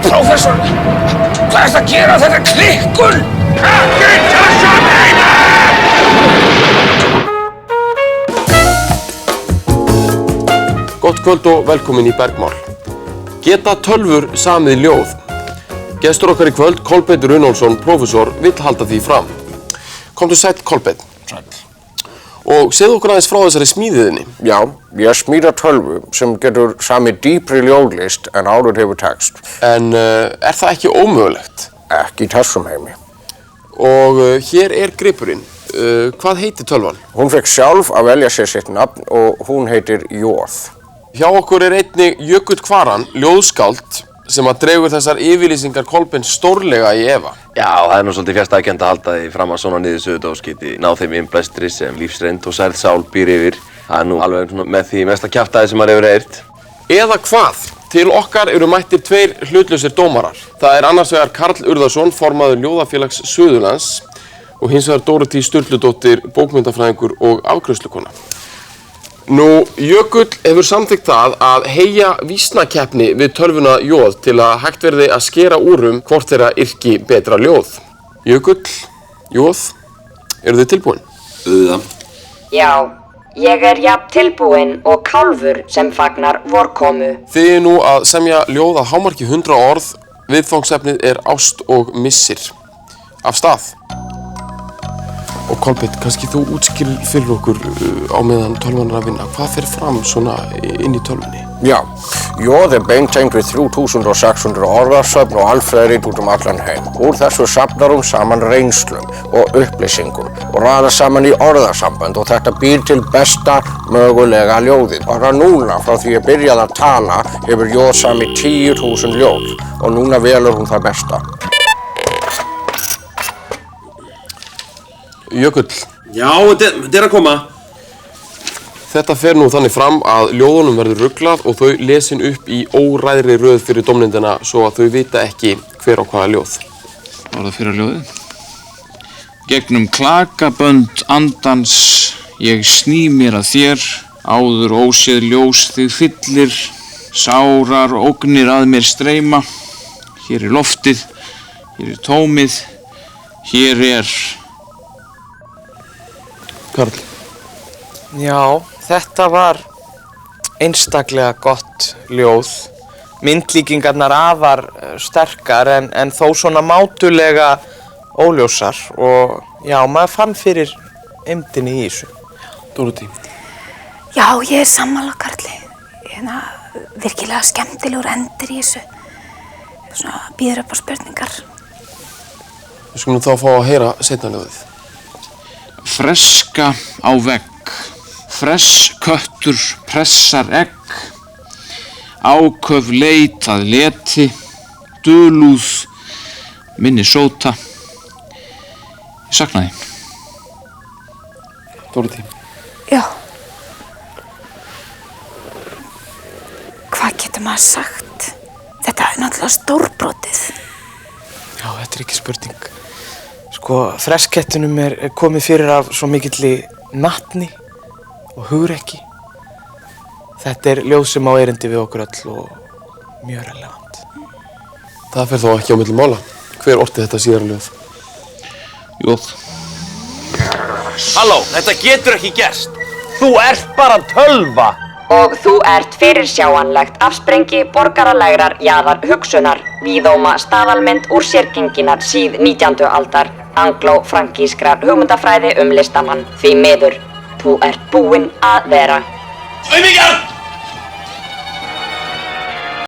Prófessor, hvað ertu að gera þetta klikkun? Ekki þessa meina! Gott kvöld og velkomin í Bergmál. Geta tölvur samið ljóð? Gestur okkar í kvöld, Kolbeinn Runólfsson, prófessor, vill halda því fram. Komdu sæll, Kolbeinn. Sæll. Og segðu okkur aðeins frá þessari smíðiðinni. Já, ég smíða tölvu sem getur samið dýpri ljóðlist en áður hefur tekst. En er það ekki ómögulegt? Ekki í þessum heimi. Og hér er gripurinn. Hvað heitir tölvan? Hún fekk sjálf að velja sér sitt nafn og hún heitir Jóð. Hjá okkur er einnig Jökull Kvaran, ljóðskáld, sem að dregur þessar yfirlýsingar Kolbeins stórlega í efa. Já, það er nú svolítið fjarstæðkennt að halda því fram að svona niðurstöðu geti náð þeim innblæstri sem lífsreynd og særð sál býr yfir. Það er nú alveg með því mesta kjaftaði sem maður hefur heyrt. Eða hvað? Til okkar eru mættir tveir hlutlausir dómarar. Það er annars vegar Karl Urðarsson, formaður Ljóðafélags Suðurlands, og hins vegar Dórótý Sturludóttir, bókmyndafræðingur og afgreiðslukona. Nú, Jökull hefur samþykkt það að heyja vísnakeppni við tölvuna Jóð til að hægt verði að skera úr hvort þeirra yrki betra ljóð. Jökull, Jóð, eru þið tilbúin? Auðvitað. Já, ég er jafn tilbúin og kálfur sem fagnar vorkomu. Þið er nú að semja ljóð að hámarki 100 orð, viðfangsefnið er ást og missir. Af stað. Og Kolbeinn, kannski þú útskýrir fyrir okkur á meðan tölvan er að vinna. Hvað fer fram svona inn í tölvunni? Já, Jóð er beintengd við 3600 orðasöfn og alfræðirit út allan heim. Úr þessu safnar hún saman reynslum og upplýsingum og raðar saman í orðasambönd og þetta býr til besta mögulega ljóðið. Bara núna, frá því ég byrjaði að tala, hefur Jóð samið 10.000 ljóð og núna velur hún það besta. Jökull. Já, þetta er að koma. Þetta fer nú þannig fram að ljóðunum verður ruglað og þau lesin upp í óræðri röð fyrir dómnefndina svo að þau vita ekki hver á hvaða ljóð. Var það fyrir ljóðið? Gegnum klakabönd andans ég sný mér að þér, áður óséð ljós þig fyllir, sárar ógnir að mér streyma, hér er loftið, hér er tómið, hér er... Karl. Já, þetta var einstaklega gott ljóð. Myndlíkingarnar afar sterkar en þó svona mátulega óljósar og já, maður fann fyrir eymdinni í þessu. Dórótý. Já, ég er sammála Karli. Virkilega skemmtilegur endir í þessu. Svona býður upp á spurningar. Við skulum þá fá að heyra seinna ljóðið. Freska á vegg, fressköttur pressar egg, áköf leit að leti, dulúð, Minnesota. Ég sakna þín. Dórótý. Já. Hvað getur maður sagt? Þetta er náttúrulega stórbrotið. Já, þetta er ekki spurning. Sko, fresskettunum er komið fyrir af svo mikilli natni og hugrekki. Þetta er ljóð sem á erindi við okkur öll og mjög relevant. Það fer þó ekki á milli mála. Hver orti þetta síðara ljóð? Jóð. Halló, þetta getur ekki gerst. Þú ert bara tölva. Og þú ert fyrirsjáanlegt afsprengi borgaralegrar jaðar hugsunar, víðóma staðalmynd úr sérgenginnar síð 19. aldar, angló-frankískrar hugmyndafræði listamann. Því miður, þú ert búinn að vera. Aumingjar!